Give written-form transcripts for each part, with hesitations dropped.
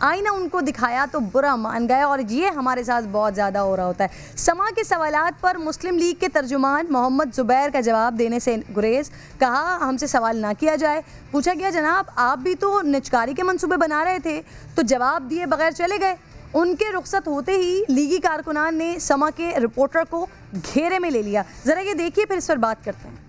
आईना उनको दिखाया तो बुरा मान गए, और ये हमारे साथ बहुत ज़्यादा हो रहा होता है। समा के सवालात पर मुस्लिम लीग के तर्जुमान मोहम्मद जुबैर का जवाब देने से गुरेज, कहा हमसे सवाल ना किया जाए। पूछा गया जनाब आप भी तो निजकारी के मंसूबे बना रहे थे, तो जवाब दिए बगैर चले गए। उनके रुखसत होते ही लीगी कारकुनान ने समा के रिपोर्टर को घेरे में ले लिया। जरा ये देखिए, फिर इस पर बात करते हैं।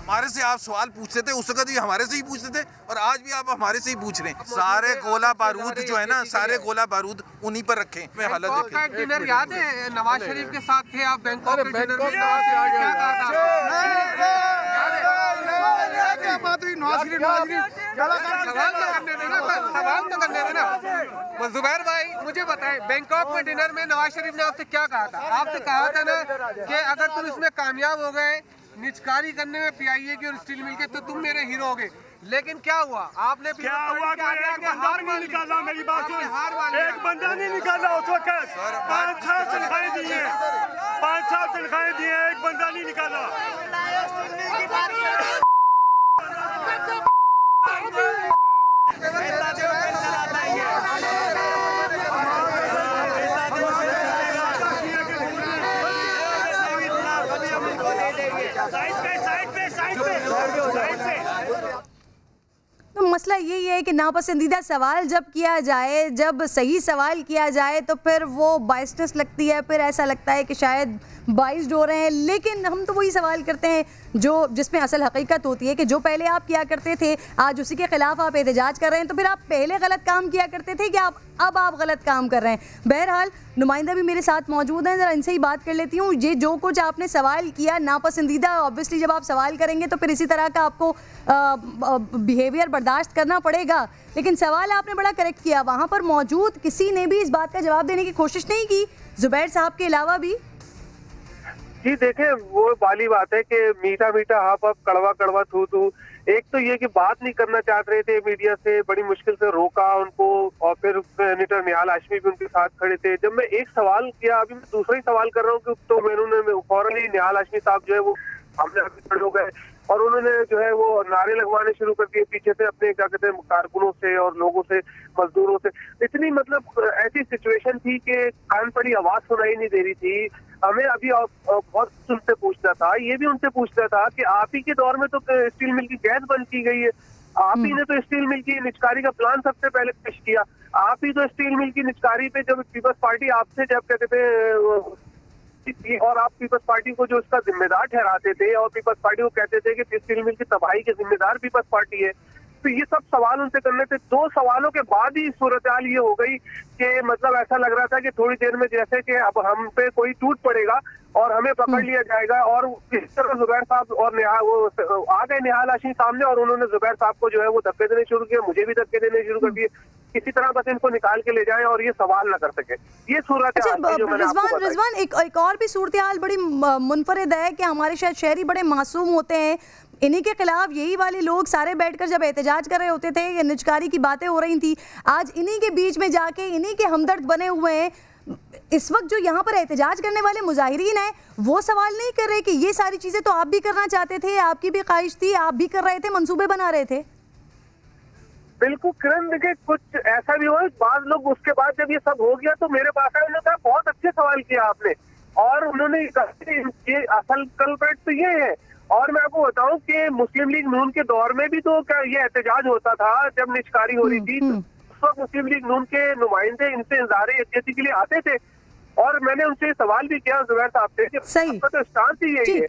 हमारे से आप सवाल पूछते थे, उस वक्त भी हमारे से ही पूछते थे और आज भी आप हमारे से ही पूछ रहे हैं। सारे गोला बारूद जो है ना, सारे गोला बारूद उन्हीं पर रखे। हालत देखें, डिनर याद है नवाज शरीफ के साथ थे आप बैंकॉक के डिनर में, क्या कहा था? सवाल तो करने देना। जुबैर भाई मुझे बताएं, बैंकॉक में डिनर में नवाज शरीफ ने आपसे क्या कहा था? आपसे कहा था ना कि अगर तुम इसमें कामयाब हो गए निजकारी करने में पीआईए की और स्टील मिल के, तो तुम मेरे हीरो हो गए। लेकिन क्या हुआ? आपने क्या हुआ? हार नहीं निकाला। मेरी बात सुन, एक बंदा नहीं निकाला उस वक्त। 5-6 तनख्वाहें दी हैं, 5-6 तनख्वाहें दी हैं, एक बंदा नहीं निकाला। तो मसला यही है कि नापसंदीदा सवाल जब किया जाए, जब सही सवाल किया जाए तो फिर वो बाइस्टस लगती है, फिर ऐसा लगता है कि शायद बाइस्ड हो रहे हैं। लेकिन हम तो वही सवाल करते हैं जो जिसमें असल हकीकत होती है कि जो पहले आप किया करते थे आज उसी के खिलाफ आप एहतजाज कर रहे हैं, तो फिर आप पहले गलत काम किया करते थे कि अब आप गलत काम कर रहे हैं। बहरहाल नुमाइंदा भी मेरे साथ मौजूद हैं, ज़रा इनसे ही बात कर लेती हूँ। ये जो कुछ आपने सवाल किया नापसंदीदा, ऑब्वियसली जब आप सवाल करेंगे तो फिर इसी तरह का आपको बिहेवियर बर्दाश्त करना पड़ेगा। लेकिन सवाल आपने बड़ा करेक्ट किया, वहाँ पर मौजूद किसी ने भी इस बात का जवाब देने की कोशिश नहीं की, जुबैर साहब के अलावा भी। जी देखें, वो वाली बात है कि मीठा मीठा हाफ हाफ कड़वा कड़वा थू थू। एक तो ये कि बात नहीं करना चाह रहे थे मीडिया से, बड़ी मुश्किल से रोका उनको, और फिर सेनेटर निहाल हाशमी भी उनके साथ खड़े थे। जब मैं एक सवाल किया, अभी मैं दूसरा ही सवाल कर रहा हूँ, कि तो मैंने फौरन ही निहाल हाशमी साहब जो है वो सामने आके खड़े हो गए और उन्होंने जो है वो नारे लगवाने शुरू कर दिए पीछे से अपने, क्या कहते हैं, कारकुनों से और लोगों से, मजदूरों से। इतनी मतलब ऐसी सिचुएशन थी कि कान पड़ी आवाज सुनाई नहीं दे रही थी। हमें अभी बहुत उनसे पूछना था, ये भी उनसे पूछना था कि आप ही के दौर में तो स्टील मिल की गैस बंद की गई है, आप ही ने तो स्टील मिल की निजकारी का प्लान सबसे पहले पेश किया, आप ही तो स्टील मिल की निजकारी पे जब पीपल्स पार्टी आपसे जब कहते थे और आप पीपल्स पार्टी को जो इसका जिम्मेदार ठहराते थे और पीपल्स पार्टी को कहते थे कि स्टील मिल की तबाही के जिम्मेदार पीपल्स पार्टी है, तो ये सब सवाल उनसे करने थे। 2 सवालों के बाद ही सूरत हाल ये हो गई कि मतलब ऐसा लग रहा था कि थोड़ी देर में जैसे कि अब हम पे कोई टूट पड़ेगा और हमें पकड़ लिया जाएगा। और इस तरह जुबैर साहब और वो आ गए निहाल हाशमी सामने और उन्होंने जुबैर साहब को जो है वो धक्के देने शुरू किए, मुझे भी धक्के देने शुरू कर दिए, किसी तरह बस इनको निकाल के ले जाएं और ये सवाल ना कर सके। ये सूरत रिजवान एक और भी सूरत हाल बड़ी मुनफरिद है कि हमारे शायद शहरी बड़े मासूम होते हैं, इन्हीं के खिलाफ यही वाले लोग सारे बैठकर जब एहतजाज कर रहे होते थे, ये निजकारी की बातें हो रही थी, आज इन्हीं के बीच में जाके इन्हीं के हमदर्द बने हुए हैं। इस वक्त जो यहाँ पर एहतजाज करने वाले मुजाहिरीन हैं वो सवाल नहीं कर रहे कि ये सारी चीजें तो आप भी करना चाहते थे, आपकी भी ख्वाहिश थी, आप भी कर रहे थे, मंसूबे बना रहे थे। बिल्कुल किरण, देखिए कुछ ऐसा भी हुआ, बाद लोग उसके बाद जब ये सब हो गया तो मेरे पास आए, उन्होंने कहा बहुत अच्छे सवाल किया आपने, और उन्होंने कहा ये असल कल्प्रिट तो ये है। और मैं आपको बताऊं कि मुस्लिम लीग नून के दौर में भी तो क्या ये एहतजाज होता था जब निजकारी हो रही थी, तो उस वक्त मुस्लिम लीग नून के नुमाइंदे इनसे इज़हार यकजहती के लिए आते थे और मैंने उनसे सवाल भी किया जुबैर साहब से, आपका तो स्टांस ही यही है।